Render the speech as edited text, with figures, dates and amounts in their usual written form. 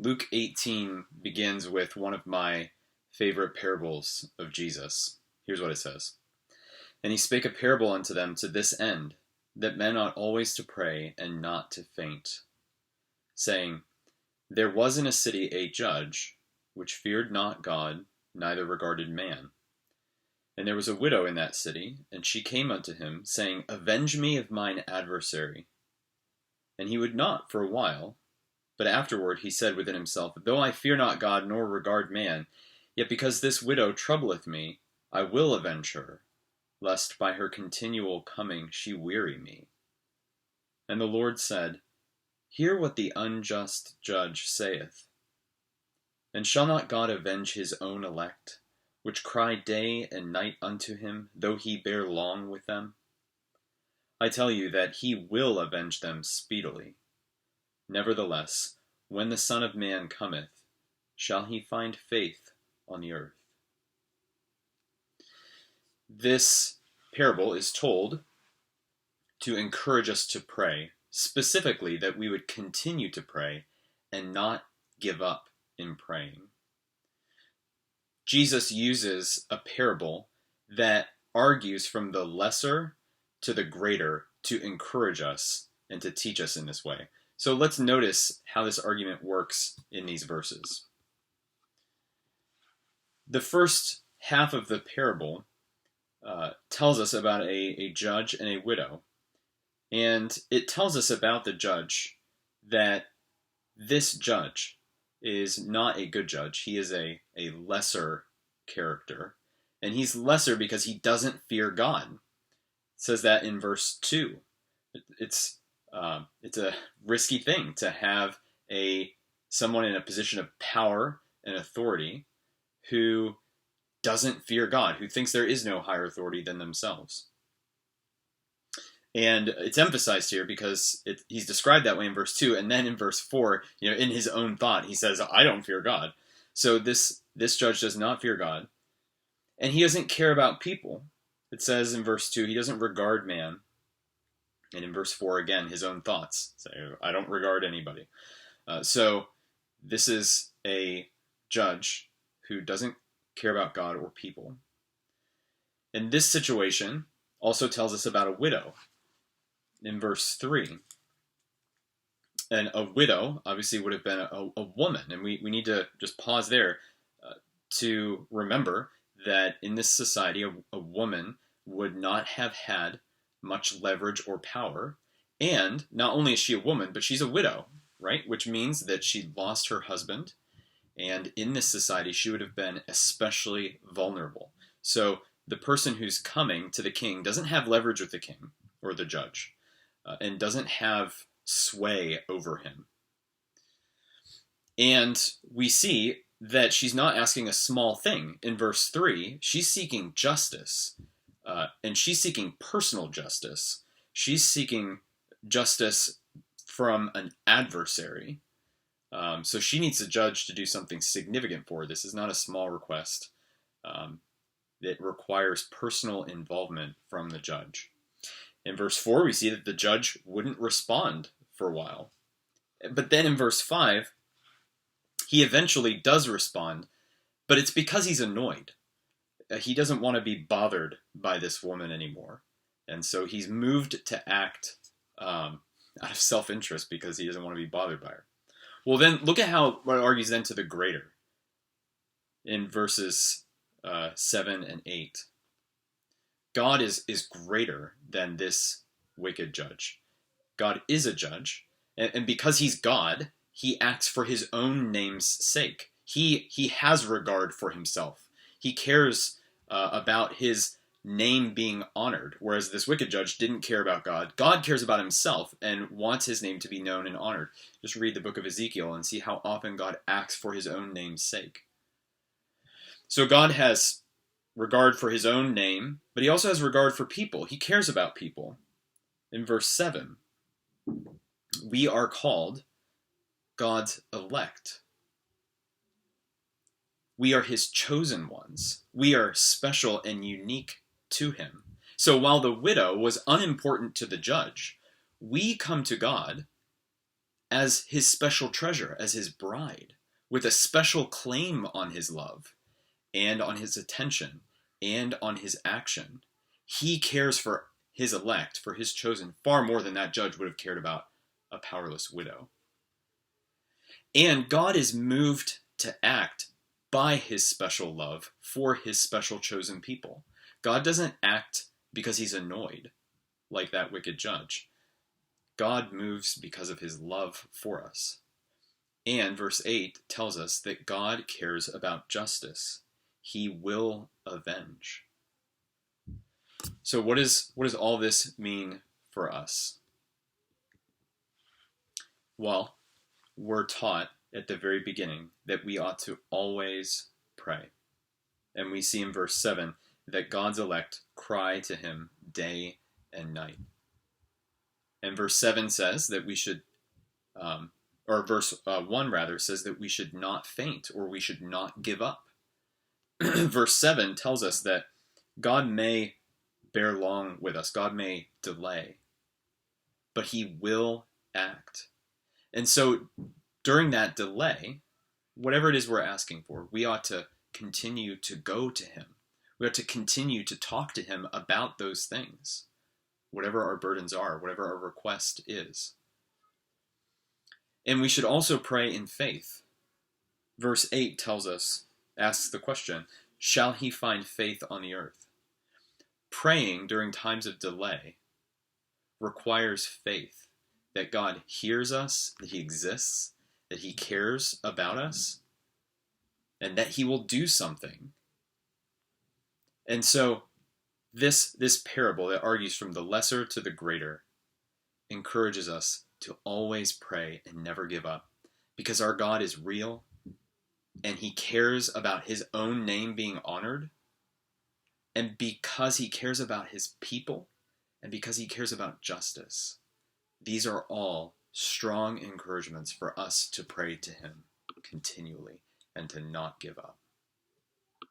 Luke 18 begins with one of my favorite parables of Jesus. Here's what it says. And he spake a parable unto them to this end, that men ought always to pray and not to faint, saying, There was in a city a judge, which feared not God, neither regarded man. And there was a widow in that city, and she came unto him, saying, Avenge me of mine adversary. And he would not for a while. But afterward he said within himself, Though I fear not God, nor regard man, yet because this widow troubleth me, I will avenge her, lest by her continual coming she weary me. And the Lord said, Hear what the unjust judge saith. And shall not God avenge his own elect, which cry day and night unto him, though he bear long with them? I tell you that he will avenge them speedily. Nevertheless, when the Son of Man cometh, shall he find faith on the earth? This parable is told to encourage us to pray, specifically that we would continue to pray and not give up in praying. Jesus uses a parable that argues from the lesser to the greater to encourage us and to teach us in this way. So let's notice how this argument works in these verses. The first half of the parable tells us about a judge and a widow. And it tells us about the judge that this judge is not a good judge. He is a lesser character. And he's lesser because he doesn't fear God. It says that in verse 2. It's a risky thing to have someone in a position of power and authority who doesn't fear God, who thinks there is no higher authority than themselves. And it's emphasized here because he's described that way in verse 2, and then in verse 4, in his own thought, he says, I don't fear God. So this judge does not fear God, and he doesn't care about people. It says in verse 2, he doesn't regard man. And in verse 4, again, his own thoughts say, I don't regard anybody. So this is a judge who doesn't care about God or people. And this situation also tells us about a widow in verse 3. And a widow, obviously, would have been a woman. And we need to just pause there to remember that in this society, a woman would not have had much leverage or power. And not only is she a woman, but she's a widow, right? Which means that she lost her husband. And in this society, she would have been especially vulnerable. So the person who's coming to the king doesn't have leverage with the king or the judge, and doesn't have sway over him. And we see that she's not asking a small thing. In verse 3, she's seeking justice. And she's seeking personal justice. She's seeking justice from an adversary. So she needs a judge to do something significant for her. This is not a small request. It requires personal involvement from the judge. In verse 4, we see that the judge wouldn't respond for a while. But then in verse 5, he eventually does respond, but it's because he's annoyed. He doesn't want to be bothered by this woman anymore. And so he's moved to act out of self-interest because he doesn't want to be bothered by her. Well, then look at what it argues then to the greater in verses 7 and 8. God is greater than this wicked judge. God is a judge, and because he's God, he acts for his own name's sake. He has regard for himself. He cares about his name being honored, whereas this wicked judge didn't care about God. God cares about himself and wants his name to be known and honored. Just read the book of Ezekiel and see how often God acts for his own name's sake. So God has regard for his own name, but he also has regard for people. He cares about people. In verse 7, we are called God's elect. We are his chosen ones. We are special and unique to him. So while the widow was unimportant to the judge, we come to God as his special treasure, as his bride, with a special claim on his love and on his attention and on his action. He cares for his elect, for his chosen, far more than that judge would have cared about a powerless widow. And God is moved to act by his special love for his special chosen people. God doesn't act because he's annoyed, like that wicked judge. God moves because of his love for us. And verse 8 tells us that God cares about justice. He will avenge. So what does all this mean for us? Well, we're taught at the very beginning that we ought to always pray. And we see in verse 7 that God's elect cry to him day and night. And verse 7 says that we should, or verse 1 rather, says that we should not faint or we should not give up. Verse 7 tells us that God may bear long with us, God may delay, but he will act. And so during that delay, whatever it is we're asking for, we ought to continue to go to him. We ought to continue to talk to him about those things, whatever our burdens are, whatever our request is. And we should also pray in faith. Verse 8 asks the question, shall he find faith on the earth? Praying during times of delay requires faith that God hears us, that he exists, that he cares about us, and that he will do something. And so this parable that argues from the lesser to the greater encourages us to always pray and never give up, because our God is real and he cares about his own name being honored, and because he cares about his people, and because he cares about justice. These are all strong encouragements for us to pray to him continually and to not give up.